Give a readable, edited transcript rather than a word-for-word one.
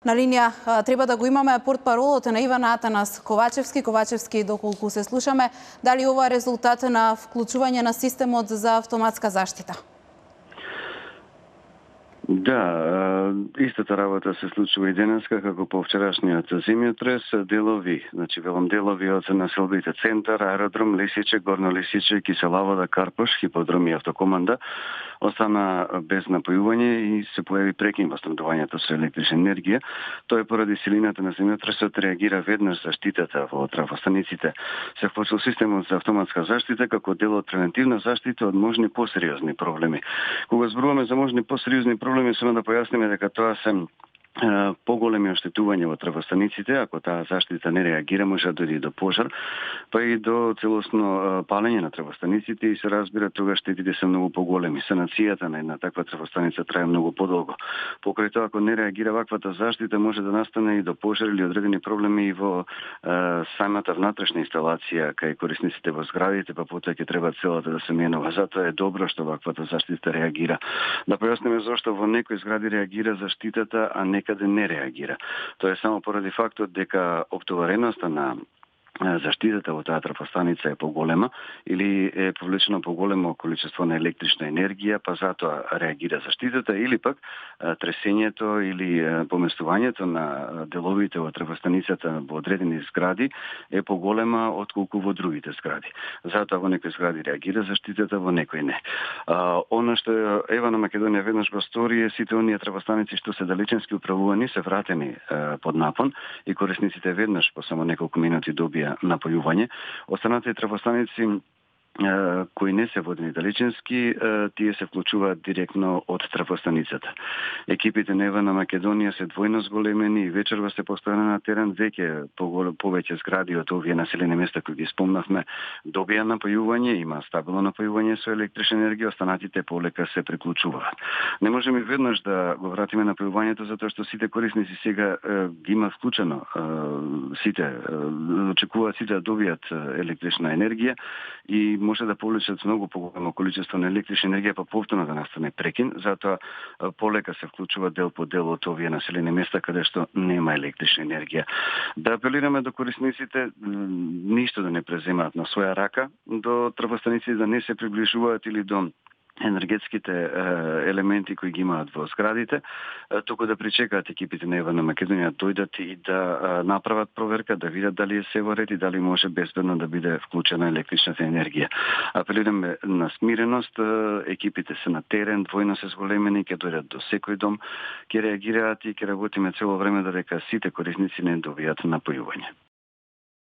На линија треба да го имаме портпаролот на Иван Атанас Ковачевски. Ковачевски, доколку се слушаме, дали ова е резултат на вклучување на системот за автоматска заштита? Да, истата работа се случува и денеска, како по вчерашниот земјотрес. Делови, велам делови од населбите Центар, Аеродром, Лисиче, Горно Лисиче, Киселавода, Карпош, Хиподром и Автокоманда остана без напојување и се појави прекин во снабдувањето со електрична енергија. Тоа е поради силината на земјотресот реагира веднаш заштитата во трафостаниците. Се вклучил системот за автоматска заштита како дел од превентивна заштита од можни посериозни проблеми. Кога зборуваме за можни посериозни проблеми, само да појасниме дека тоа се поголеми оштетувања во трафостаниците, ако таа заштита не реагира, може да дојде до пожар, па и до целосно палење на трафостаниците и се разбира тогаш штетите се многу поголеми. Санацијата на една таква трафостаница трае многу подолго. Покрај тоа, ако не реагира ваквата заштита, може да настане и до пожар или одредени проблеми и во самата внатрешна инсталација кај корисниците во зградите, па потоа ќе треба целата да се менува. Затоа е добро што ваквата заштита реагира. Да појасниме зошто во некои згради реагира заштитата, а некаде не реагира. Тоа е само поради фактот дека оптовареноста на заштитата во таа трафостаница е поголема или е повлечено поголемо количество на електрична енергија, па затоа реагира заштитата, или пак тресењето или поместувањето на деловите во трафостаницата во одредени згради е поголема отколку во другите згради. Затоа во некои згради реагира заштитата, во некои не. Она што ева на Македонија веднаш го стори е сите оние трафостаници што се далечински управувани се вратени под напон и корисниците веднаш по само неколку минути добија напојување. Останатите трафостаници кои не се водени далечински, тие се вклучуваат директно од трафостаницата. Екипите на Ева на Македонија се двојно зголемени и вечерва се постојано на терен, веќе повеќе згради од овие населени места кои ги спомнавме добија напојување, има стабилно напојување со електрична енергија, останатите полека се приклучуваат. Не можеме веднаш да го вратиме напојувањето затоа што сите корисници сега ги има вклучено, сите очекуваат сите да добијат електрична енергија и може да повлечат многу поголемо количество на електрична енергија, па повторно да настане прекин, затоа полека се вклучува дел по дел од овие населени места каде што нема електрична енергија. Да апелираме до корисниците ништо да не преземаат на своја рака, до трафостаниците да не се приближуваат или до енергетските елементи кои ги имаат во зградите, туку да причекаат екипите на Ева на Македонија дојдат и да направат проверка, да видат дали е се во ред и дали може безбедно да биде вклучена електричната енергија. Апелираме на смиреност, екипите се на терен, двојно се зголемени, ќе дојдат до секој дом, ќе реагираат и ќе работиме цело време додека сите корисници не добијат напојување.